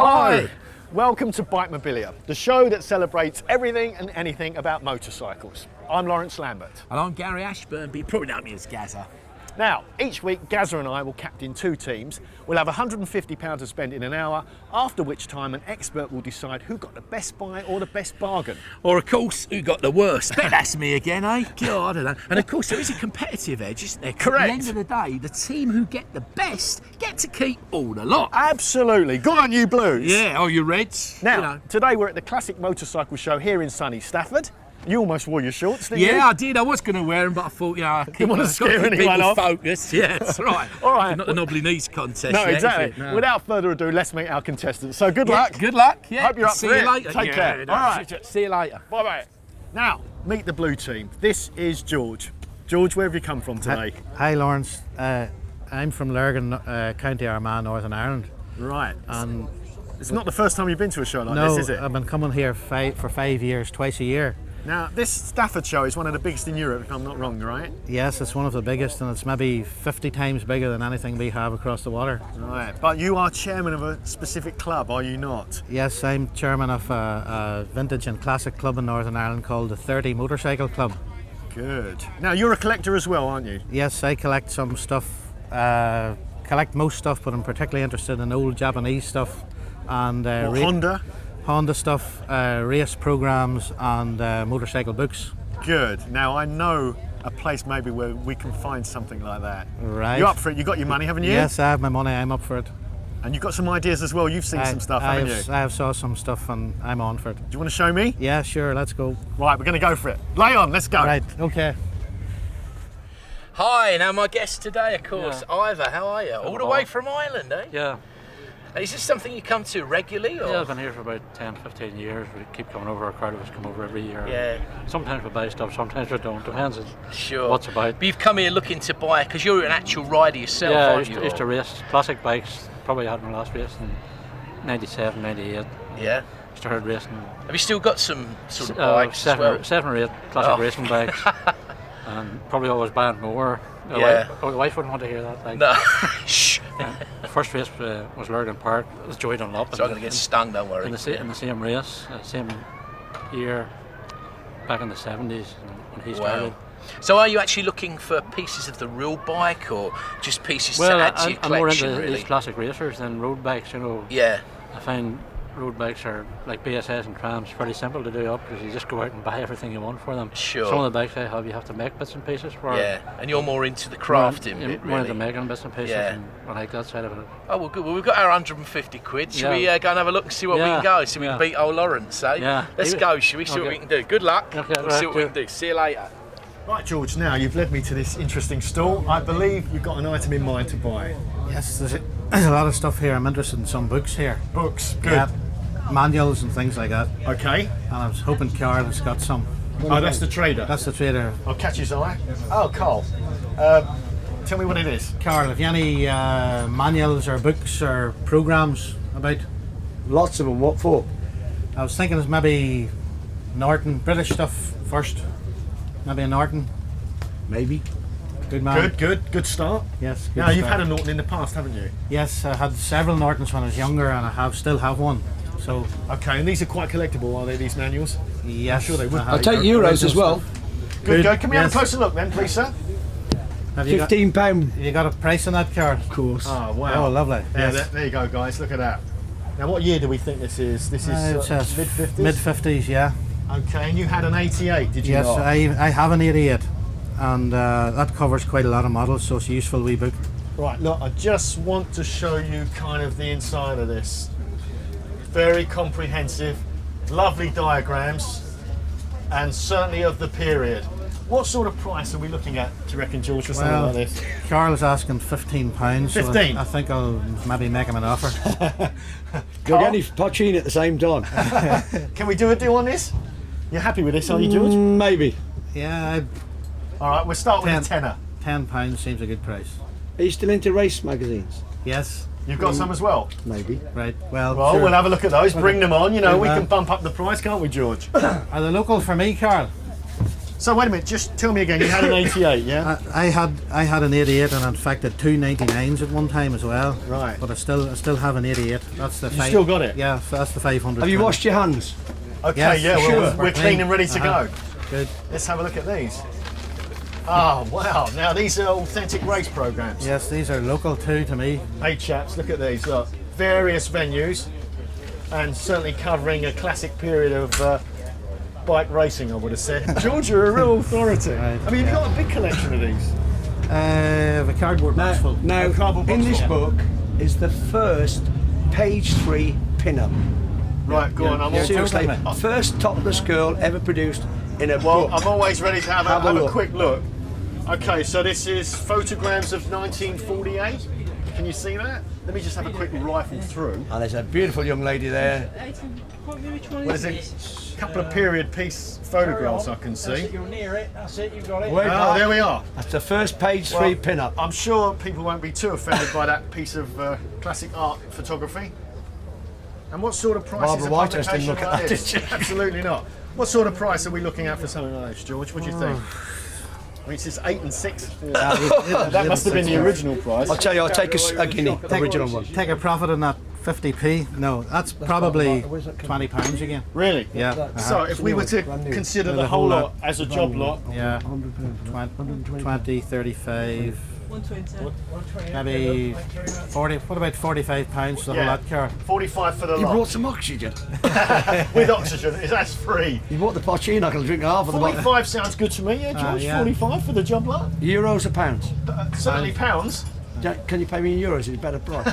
Hello! Welcome to Bikemobilia, the show that celebrates everything and anything about motorcycles. I'm Lambert. And I'm Gary Ashburn, but you probably know me as Gazza. Now, each week Gazza and I will captain two teams. We'll have £150 to spend in an hour, after which time an expert will decide who got the best buy or the best bargain. Or of course, who got the worst? Bet that's me again, eh? God, I don't know. And of course, there is a competitive edge, isn't there? Correct. At the end of the day, the team who get the best get to keep all the lot. Absolutely. Good on you, Blues. Yeah, oh, you Reds. Now, today we're at the Classic Motorcycle Show here in sunny Stafford. You almost wore your shorts, didn't you? Yeah, I did. I was going to wear them, but I thought, I didn't want to scare anyone off. Focused. Yeah, that's right. All right. Not the knobbly knees contest. No, yet, exactly. No. Without further ado, let's meet our contestants. So good luck. Good luck. Yeah. Hope you're up See for you it. later. Take care. No, All right. See you later. Bye-bye. Now, meet the blue team. This is George. George, where have you come from today? Hi Lawrence. I'm from Lurgan, County Armagh, Northern Ireland. Right. And it's not the first time you've been to a show like no, this, is it? I've been coming here for 5 years, twice a year. Now, this Stafford show is one of the biggest in Europe, if I'm not wrong, right? Yes, it's one of the biggest, and it's maybe 50 times bigger than anything we have across the water. Right, but you are chairman of a specific club, are you not? Yes, I'm chairman of a vintage and classic club in Northern Ireland called the 30 Motorcycle Club. Good. Now, you're a collector as well, aren't you? Yes, I collect some stuff, collect most stuff, but I'm particularly interested in old Japanese stuff and Honda stuff, race programs and motorcycle books. Good. Now I know a place maybe where we can find something like that. Right. You're up for it, you got your money, haven't you? Yes, I have my money, I'm up for it. And you've got some ideas as well, you've seen some stuff, haven't you? I have saw some stuff and I'm on for it. Do you want to show me? Yeah, sure, let's go. Right, we're going to go for it. Lay on, let's go. Right, okay. Hi, now my guest today, of course, Ivor. How are you? All the way from Ireland, eh? Yeah. Is this something you come to regularly? Or? Yeah, I've been here for about 10, 15 years. We keep coming over. A crowd of us come over every year. Yeah. Sometimes we buy stuff, sometimes we don't. Depends on what's about. But you've come here looking to buy, because you're an actual rider yourself, aren't you? I used to race classic bikes. Probably had my last race in 97, 98. Yeah. Started racing. Have you still got some sort of bikes seven as well? or 8 classic racing bikes. And probably always buying more. Yeah. My wife wouldn't want to hear that. No. Shh. The first race was Lurgan Park. It was Joy Dunlop. So I'm going to get stung, don't worry. In the same race, same year, back in the 70s when he started. So are you actually looking for pieces of the real bike or just pieces to add to your collection? I'm more into really? these classic racers than road bikes, Yeah. I find road bikes are like BSS and trams, pretty simple to do up because you just go out and buy everything you want for them. Sure. Some of the bikes I have, you have to make bits and pieces for. Yeah, and you're more into the crafting bit, more really. into making bits and pieces, and I like that side of it. Oh, well, good. Well, we've got our 150 quid. Shall we go and have a look and see what we can go? See if we can beat old Lawrence, eh? Yeah. Let's go, shall we? See what we can do. Good luck. Okay, we'll see what we can do. See you later. Right, George, now you've led me to this interesting stall. I believe you've got an item in mind to buy. Yes, there's a lot of stuff here. I'm interested in some books here. Books, good. Yeah, manuals and things like that. Okay. And I was hoping Carl has got some. Oh, that's the trader? That's the trader. I'll catch his eye. Oh, Carl. Tell me what it is. Carl, have you any manuals or books or programs about? Lots of them. What for? I was thinking it's maybe Norton, British stuff first. Maybe a Norton. Maybe. Good man. Good start. Yes. Good Now, you've start. had a Norton in the past, haven't you? Yes, I had several Nortons when I was younger, and I still have one. So. Okay, and these are quite collectible, are they? These manuals? Yes. I'm sure they would. I'll take Euros as well. Good. Can we have a closer look then, please, sir? £15. You got a price on that car? Of course. Oh wow. Oh, lovely. Yeah, Yes. there you go, guys. Look at that. Now, what year do we think this is? This is mid 50s. Mid 50s, yeah. Okay, and you had an 88, did you Yes, not? I have an 88, and that covers quite a lot of models, so it's a useful wee book. Right, look, I just want to show you kind of the inside of this. Very comprehensive, lovely diagrams, and certainly of the period. What sort of price are we looking at, do you reckon, George, for something like this? Carl's asking £15. 15? So I think I'll maybe make him an offer. You'll get any poaching at the same time. Can we do a deal on this? You're happy with this, are you, George? Maybe. Yeah, All right, we'll start with a tenner. £10 seems a good price. Are you still into race magazines? Yes. You've got some as well? Maybe. Right, well, Well, sure. we'll have a look at those, bring them on, you know, Good we man. can bump up the price, can't we, George? Are they local for me, Carl? So wait a minute, just tell me again, you had an 88, yeah? I had an 88, and in fact had two 99s at one time as well. Right. But I still have an 88. That's the. You still got it? Yeah, that's the 500. Have you washed your hands? Okay, Yes, yeah, sure. well, we're clean and ready to go. Good. Let's have a look at these. Oh, wow. Now, these are authentic race programs. Yes, these are local too to me. Hey, chaps, look at these. Look, various venues, and certainly covering a classic period of bike racing, I would have said. George, you're a real authority. Right, I mean, you've got a big collection of these. The cardboard box full. Now, cardboard box in this full. book is the first page 3 pin-up. Right, go on. I'm all Seriously, talking first topless girl ever produced in a Well, book. I'm always ready to have Have a a look. quick look. Okay, so this is photographs of 1948. Can you see that? Let me just have a quick rifle through. And there's a beautiful young lady there. What is it? A couple of period piece photographs I can see. You're near it. That's it. You've got it. Way Oh, back. there we are. That's the first page 3 Well, pin-up. I'm sure people won't be too offended by that piece of classic art photography. And what sort of price is Barbara a Whitehurst didn't publication look at like that, this? did she? Absolutely not. What sort of price are we looking at for something like this, George? What do you think? I mean, it's just 8 and 6. That must have been the original price. I'll tell you, I'll take a guinea, original one. Take a profit on that 50p. No, that's probably £20 again. Really? Yeah. So if we were to consider the whole lot as a job lot, Yeah. 20, 35. 120. Maybe 40. What about £45 for the whole yeah, lot car? 45 for the You lot. brought some oxygen. With oxygen, that's free. You bought the Pochino, I can drink half of the bottle. 45 sounds good to me, yeah, George. yeah. 45 for the job lot. Euros or pounds? Certainly pounds. Can you pay me in euros? It's a better price.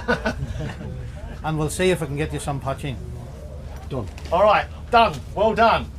And we'll see if I can get you some potching. Done. All right, done. Well done.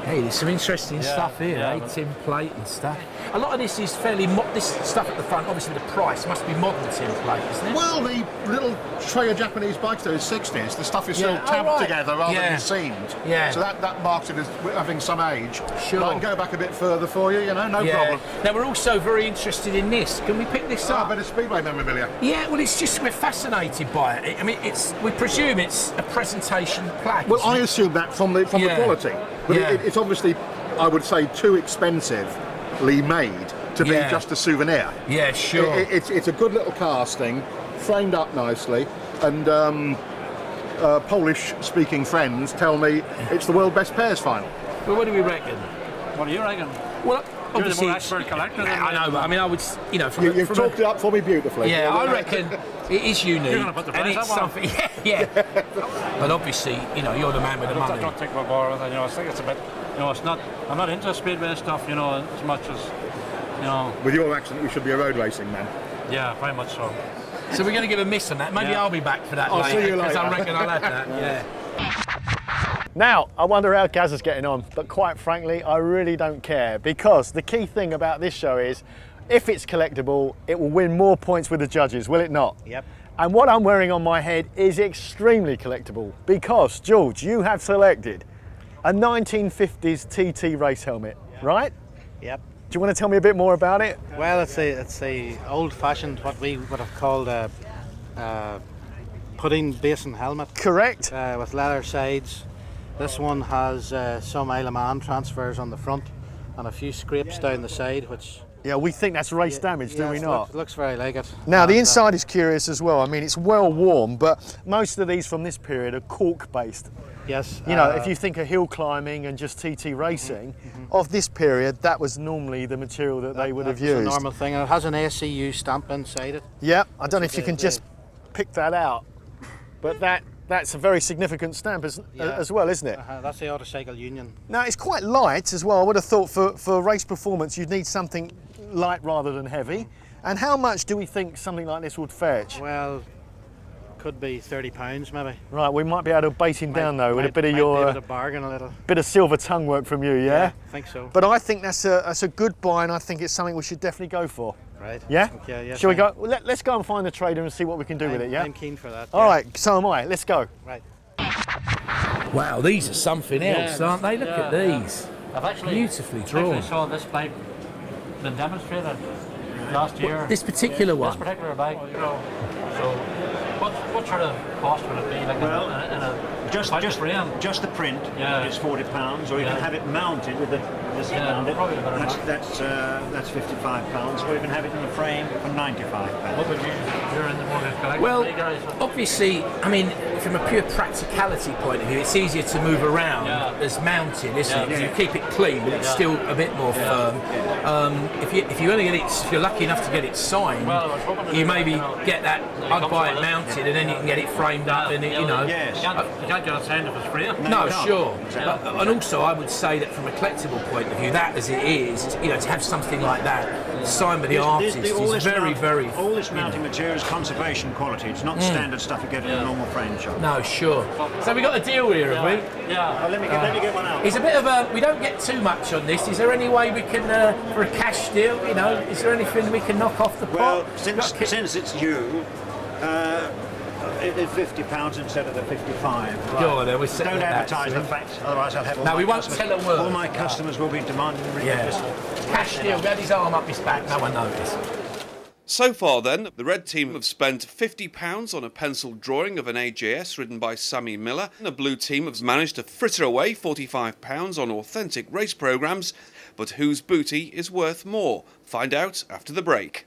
Hey, there's some interesting stuff here, tin plate and stuff. A lot of this is fairly this stuff at the front. Obviously, the price must be modern tin plate, isn't it? Well, the little tray of Japanese bikes there is 60s. The stuff is still Yeah. Oh, tabbed right. together rather Yeah. than seamed. Yeah. So that marks it as having some age. Sure. But I can go back a bit further for you, no problem. Now we're also very interested in this. Can we pick this Ah, up? a bit of Speedway memorabilia. Yeah, well, it's just we're fascinated by it. I mean, we presume it's a presentation plaque. Well, isn't I it? assume that from the Yeah. quality. But Yeah. it's obviously, I would say, too expensively made to be Yeah. just a souvenir. Yeah, sure. It's a good little casting, framed up nicely, and Polish-speaking friends tell me it's the world best pairs final. Well, what do we reckon? What do you reckon? Well, You're the obviously, more expert collector than I know, but I mean, I would, from You've from talked it up for me beautifully. Yeah, I reckon it is unique. You're gonna put the and price it's up on something. Yeah. But obviously, you're the man with the I money. don't take my bar with it. I think it's a bit. It's not. I'm not into speedway stuff. As much as. With your accent, you should be a road racing man. Yeah, very much so. So we're going to give a miss on that. Maybe Yeah. I'll be back for that I'll see later, you because I later. reckon I'll have that. Yeah. Now, I wonder how Gaz is getting on, but quite frankly, I really don't care, because the key thing about this show is, if it's collectible, it will win more points with the judges, will it not? Yep. And what I'm wearing on my head is extremely collectible, because, George, you have selected a 1950s TT race helmet, right? Yep. Do you want to tell me a bit more about it? Well, it's a old-fashioned, what we would have called a pudding basin helmet Correct. with leather sides. This one has some Isle of Man transfers on the front and a few scrapes down the side, which Yeah, we think that's race damage, do we not? Looks very like it. Now, the And, inside is curious as well. I mean, it's well worn, but most of these from this period are cork-based. yes. If you think of hill climbing and just TT racing, of this period, that was normally the material that they would have that's a used. normal thing, and it has an ACU stamp inside it. Yeah, I don't know if you the- can just pick that out, but that's a very significant stamp as well, isn't it? That's the Autocycle Union. Now, it's quite light as well. I would have thought for race performance, you'd need something light rather than heavy. And how much do we think something like this would fetch? Well, could be £30 maybe. Right, we might be able to bait him down though with a bit of Might be your able to bargain a little. bit of silver tongue work from you, yeah? I think so. But I think that's a good buy, and I think it's something we should definitely go for. Right. Yeah? Okay, yes, Shall we I'm- go? Let's go and find the trader and see what we can do with it, yeah? I'm keen for that. All yeah. right, so am I. Let's go. Right. Wow, these are something else, aren't they? Look at these. I've actually Beautifully actually drawn. saw this bike been demonstrated last year. This particular This one. particular bike. So what sort of cost would it be? Like Well, in a just frame? just the print is £40, or you can have it mounted with this around it. probably better That's £55, or you can have it in the frame for £95. What would you're in the mortgage collection? Well, guys? obviously, I mean, from a pure practicality point of view, it's easier to move around as mounted, isn't it? 'Cause you keep it clean, but it's still a bit more firm. If you only get it, if you're lucky enough to get it signed, you maybe get that. I'd buy it mounted, and then you can get it framed up, and you know. Yes. You can't get it signed if it's free. No, sure. Exactly. But, and also, I would say that from a collectible point of view, that as it is, you know, to have something like that signed by the artist is very. All this mounting material is conservation quality. It's not standard stuff you get in a normal frame shop. No, sure. So we got a deal here, have we? Yeah. Oh, let me get one out. It's a bit of a. We don't get too much on this. Is there any way we can, for a cash deal? You know, is there anything we can knock off the pot? Well, since it's you, it's £50 instead of the 55. Go on, then, we'll settle Don't that, advertise the fact, otherwise I'll have all No, my we won't customers- tell a word. All my customers will be demanding ridiculous. Cash deal. We had his arm up his back. No one noticed. So far then, the red team have spent £50 on a pencil drawing of an AJS ridden by Sammy Miller. The blue team has managed to fritter away £45 on authentic race programmes. But whose booty is worth more? Find out after the break.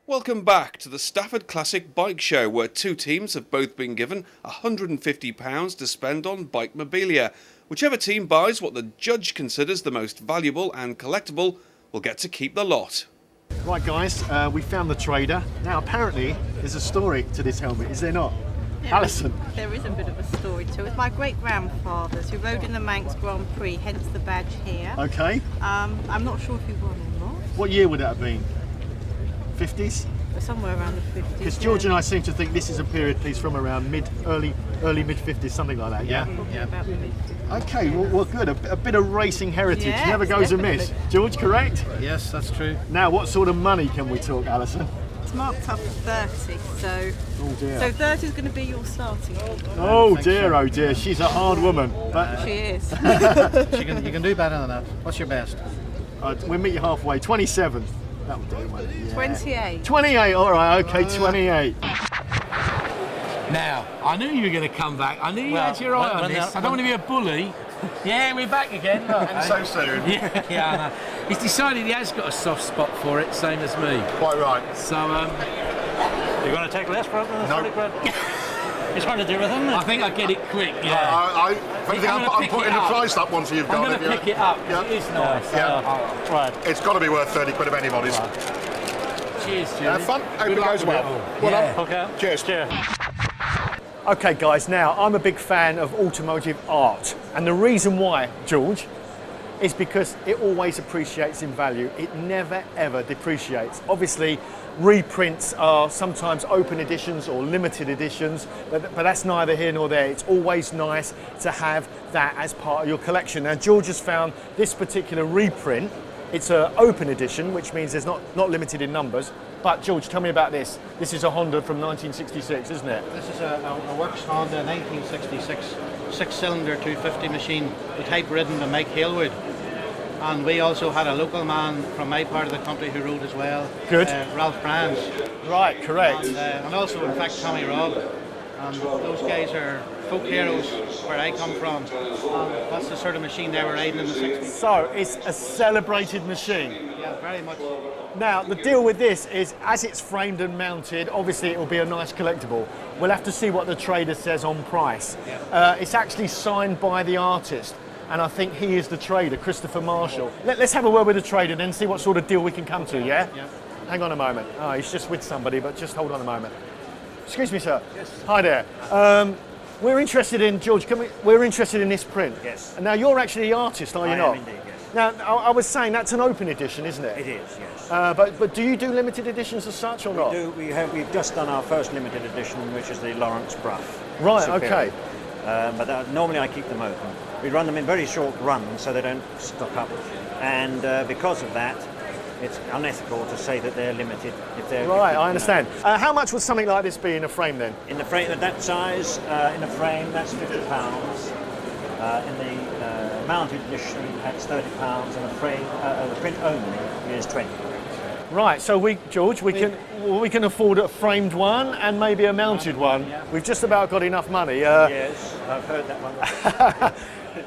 Welcome back to the Stafford Classic Bike Show, where two teams have both been given £150 to spend on Bikemobilia. Whichever team buys what the judge considers the most valuable and collectible will get to keep the lot. Right, guys, we found the trader. Now, apparently, there's a story to this helmet, is there not? Alison. There is a bit of a story to it. It's my great-grandfathers who rode in the Manx Grand Prix, hence the badge here. Okay. I'm not sure if he won or not. What year would that have been? 50s? Somewhere around the 50s. Because George and I seem to think this is a period piece from around early mid-50s, something like that, yeah? Probably about the mid-50s. Okay, well good. A bit of racing heritage Yes, never goes amiss. definitely. George, correct? Yes, that's true. Now, what sort of money can we talk, Alison? It's marked up at 30, so... Oh dear. So 30 is going to be your starting. Oh dear, she's a hard woman. But She is. You can do better than that. What's your best? we'll meet you halfway. 27. That would do, won't it? Yeah. 28. 28, all right, okay, 28. Now, I knew you were going to come back. I knew you had your eye on this. I don't want to be a bully. Yeah, we're back again. Look. So soon. Yeah, I know. He's decided he has got a soft spot for it, same as me. Quite right. So, You're going to take less for it than the No. 30 quid? It's hard to do with, isn't it? I think I get it quick, yeah. If anything, I'm gonna I'm pick putting it the up. price up once you've I'm got going it. to pick it up. Yeah. It is nice. Yeah. Right. It's got to be worth 30 quid of anybody's. Cheers, Julie. Have fun. Hope Good it luck goes with well. all. Well Yeah. done. Okay. Cheers. Cheers. Okay, guys, now I'm a big fan of automotive art, and the reason why, George, is because it always appreciates in value. It never ever depreciates. Obviously, reprints are sometimes open editions or limited editions, but that's neither here nor there. It's always nice to have that as part of your collection. Now, George has found this particular reprint. It's an open edition, which means there's not limited in numbers. But George, tell me about this. This is a Honda from 1966, isn't it? This is a works Honda 1966 six-cylinder 250 machine, the type ridden to Mike Halewood. And we also had a local man from my part of the country who rode as well. Good. Ralph Brands. Right, correct. And also, in fact, Tommy Robb. And those guys are folk heroes where I come from. And that's the sort of machine they were riding in the 60s. So it's a celebrated machine. Yeah, very much. Now, the deal with this is, as it's framed and mounted, obviously it will be a nice collectible. We'll have to see what the trader says on price. It's actually signed by the artist, and I think he is the trader, Christopher Marshall. Let's have a word with the trader, then see what sort of deal we can come to, yeah? Yeah. Hang on a moment. Oh, he's just with somebody, but just hold on a moment. Excuse me, sir. Yes. Hi there. We're interested in, George, we're interested in this print. Yes. And now, you're actually the artist, are you I not? am indeed, yes. Now, I was saying that's an open edition, isn't it? It is, yes. But do you do limited editions as such or not? We've just done our first limited edition, which is the Lawrence Bruff. Right, Superior. okay. But normally I keep them open. We run them in very short runs so they don't stock up. And because of that, it's unethical to say that they're limited. If they're Right, I understand. How much would something like this be in a frame then? In the frame, at that size, in a frame, that's £50. In the mounted edition that's £30, and the print only is £20. Right, so George, we can afford a framed one and maybe a mounted one. We've just about got enough money. Yes, I've heard that one.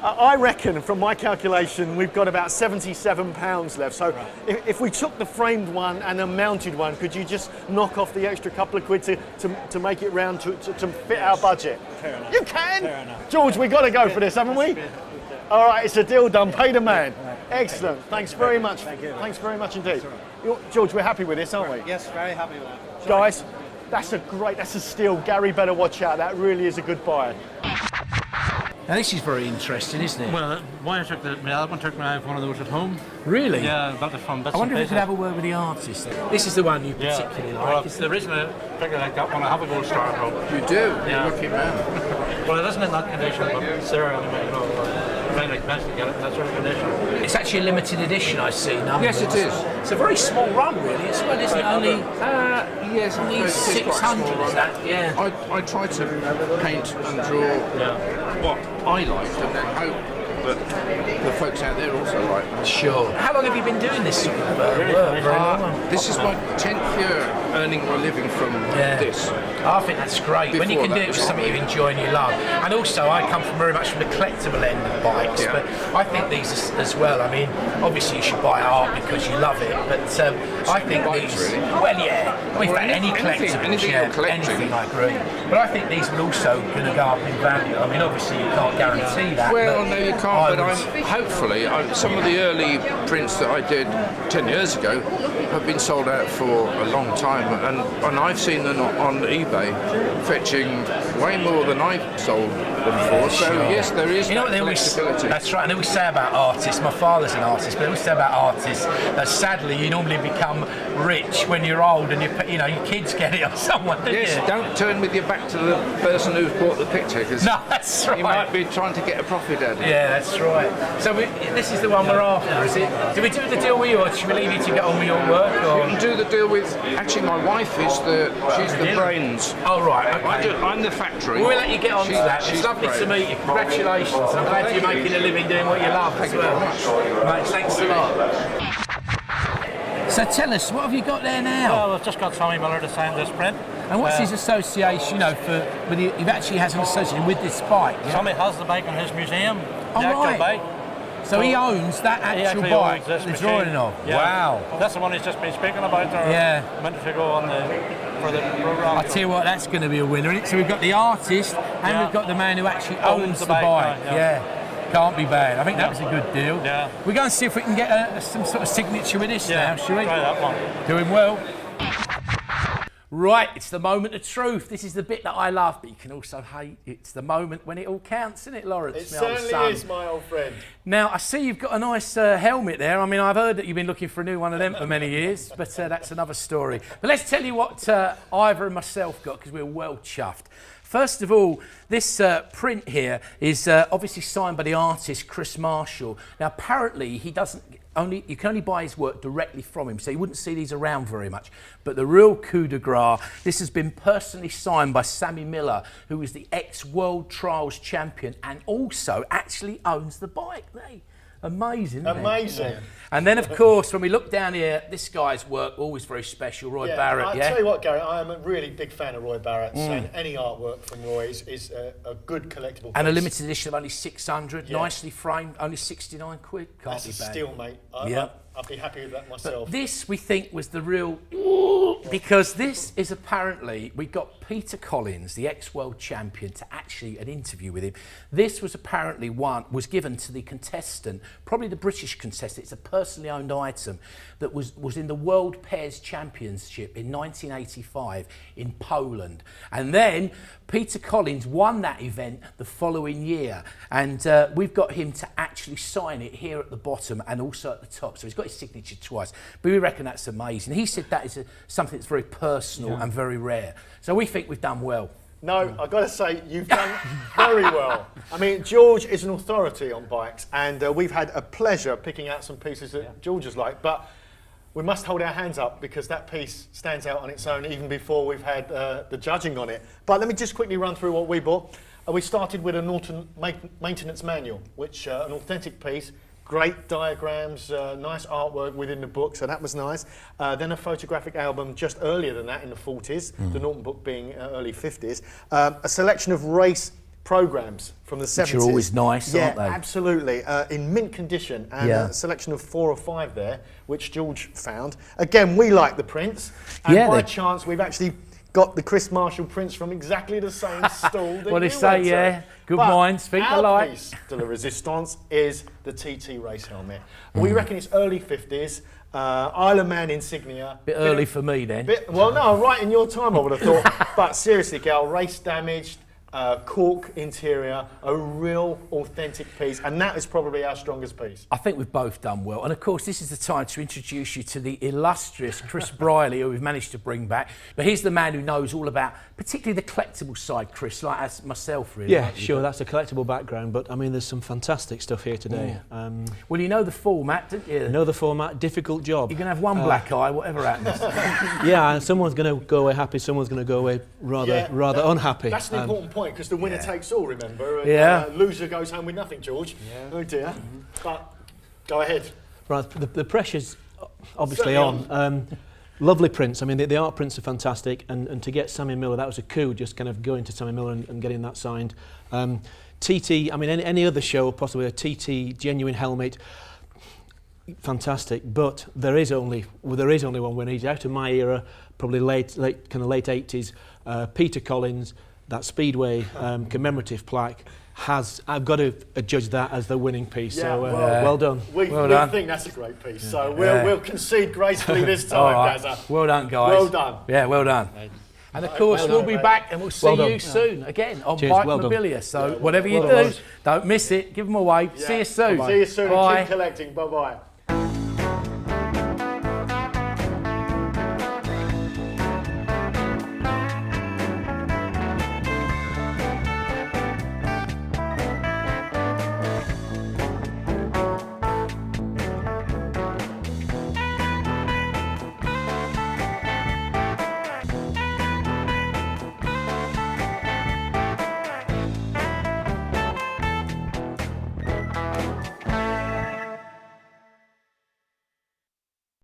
I reckon, from my calculation, we've got about £77 left. So if we took the framed one and a mounted one, could you just knock off the extra couple of quid to make it round to fit our budget? Fair enough. You can! Fair enough. George, we've got to go for this, haven't we? All right, it's a deal done. Pay the man. Excellent. Thanks very much. Thank you. Thanks very much indeed. George, we're happy with this, aren't we? Yes, very happy with that. Guys, that's a steal. Gary better watch out. That really is a good buy. Now this is very interesting, isn't it? Well, my album took me out one of those at home. Really? Yeah, I got it from bits I wonder and if we could have a word with the artist. This is the one you particularly like. Well, the reason I figured like that one, I have a gold star at home. You do? Yeah. You're lucky man. Well, it isn't in that condition, but Sarah anyway, you know, very nice to get it in that sort of condition. It's actually a limited edition, I see. Yes, it is. It's a very small run, really. It's well, isn't it? Only yes, only it is quite 600. small, Is that? Yeah. I try to paint and draw what I like, and then hope that the folks out there also like. Sure. How long have you been doing this sort of work? This is my 10th year earning my living from this. I think that's great. When you Before can do that it with was something you enjoy and you love. And also, I come from very much from the collectible end of bikes, but I think these as well. I mean, obviously you should buy art because you love it, but I think bikes, these. really. Well, yeah. I mean, any collectible, anything you're collecting. anything, I agree. But I think these will also going to go up in value. I mean, obviously you can't guarantee that. Well, no, you can't. But would- hopefully, some of the early prints that I did 10 years ago have been sold out for a long time, and I've seen them on eBay fetching way more than I sold them for. So yes, there is. You know what they always That's right, and they always say about artists. My father's an artist, but they always say about artists that sadly you normally become rich when you're old, and your kids get it or someone. Yes, don't turn with your back to the person who's bought the picture, because no, that's right. You might be trying to get a profit out of it. Yeah, that's right. So this is the one we're after, is it? Do we do the deal with you, or should we leave you to get on with your work? Or? You can do the deal with. Actually, my wife is she's the brains. Oh right. Okay. I'm the factory. We'll let you get on to that. It's lovely to meet you. Congratulations. I'm glad you're making a living doing what you love as well. Right, thanks a lot. So tell us, what have you got there now? Well, I've just got Sammy Miller to sign this print. And what's his association, he actually has an association with this bike? Yeah? Sammy has the bike in his museum, Oh, the actual right. bike. So he owns that actual bike, the drawing of? Yeah. Wow. That's the one he's just been speaking about there a minute ago for the programme. I tell you what, that's going to be a winner, isn't it? So we've got the artist and we've got the man who actually owns the bike. Yeah. Can't be bad. I think that was a good deal. Yeah. We're going to see if we can get some sort of signature with this now, shall we? Try that one. Doing well. Right, it's the moment of truth. This is the bit that I love, but you can also hate. It's the moment when it all counts, isn't it, Lawrence? It certainly is, my old friend. Now, I see you've got a nice helmet there. I mean, I've heard that you've been looking for a new one of them for many years, but that's another story. But let's tell you what Ivor and myself got, because we're well chuffed. First of all, this print here is obviously signed by the artist Chris Marshall. Now, apparently, you can only buy his work directly from him, so you wouldn't see these around very much. But the real coup de grace, this has been personally signed by Sammy Miller, who is the ex-World Trials champion and also actually owns the bike. Amazing, isn't Amazing. It? And then, of course, when we look down here, this guy's work, always very special, Roy Barrett. I'll tell you what, Gary, I am a really big fan of Roy Barrett's, and any artwork from Roy is a good collectible piece. And a limited edition of only 600, nicely framed, only 69 quid. Can't be bad. That's a steal, mate. I'd be happy with that myself. But this, we think, was the real... Because this is apparently... We got Peter Collins, the ex-world champion, to actually an interview with him. This was apparently was given to the contestant, probably the British contestant. It's a personally owned item that was in the World Pairs Championship in 1985 in Poland. And then Peter Collins won that event the following year. And we've got him to actually sign it here at the bottom and also at the top. So he's got his signature twice. But we reckon that's amazing. He said that is something that's very personal and very rare. So we think we've done well. No, I've got to say, you've done very well. I mean, George is an authority on bikes, and we've had a pleasure picking out some pieces that George has liked, but we must hold our hands up because that piece stands out on its own even before we've had the judging on it. But let me just quickly run through what we bought. we started with an maintenance manual, which an authentic piece. Great diagrams, nice artwork within the book, so that was nice. Then a photographic album just earlier than that in the 40s, the Norton book being early 50s. A selection of race programs from the 70s. Which are always nice, aren't they? Yeah, absolutely. In mint condition, and a selection of 4 or 5 there, which George found. Again, we like the prints, and by chance we've actually got the Chris Marshall prints from exactly the same stall that What they you say, went to. good But minds speak our alike. piece de la resistance is the TT race helmet. We reckon it's early 50s, Isle of Man insignia. Bit early for me then. Well, no, right in your time I would have thought. But seriously, Gal, race damaged, cork interior, a real authentic piece, and that is probably our strongest piece. I think we've both done well, and of course this is the time to introduce you to the illustrious Chris Briley, who we've managed to bring back. But he's the man who knows all about, particularly the collectible side, Chris, like as myself really. Yeah, sure, that's a collectible background, but I mean there's some fantastic stuff here today. Well, you know the format, don't you? Know the format, difficult job. You're going to have one black eye, whatever happens. Yeah, and someone's going to go away happy, someone's going to go away rather unhappy. That's an important point, because the winner takes all, remember? And, loser goes home with nothing, George. Oh dear. But go ahead. Right, the pressure's obviously on. Lovely prints. I mean, the art prints are fantastic, and to get Sammy Miller, that was a coup, just kind of going to Sammy Miller and getting that signed. TT, I mean, any other show, possibly a TT genuine helmet, fantastic, but there is only one winner. He's out of my era, probably late 80s. Peter Collins, that Speedway commemorative plaque. I've got to judge that as the winning piece. So well done. We think that's a great piece. So we'll concede gracefully this time, Gazza. Well done, guys. Well done. Yeah, well done. And of course, we'll be back and we'll see you soon again on Bikemobilia. So whatever you do, don't miss it. Give them away. See you soon. See you soon. Bye. Keep collecting. Bye bye.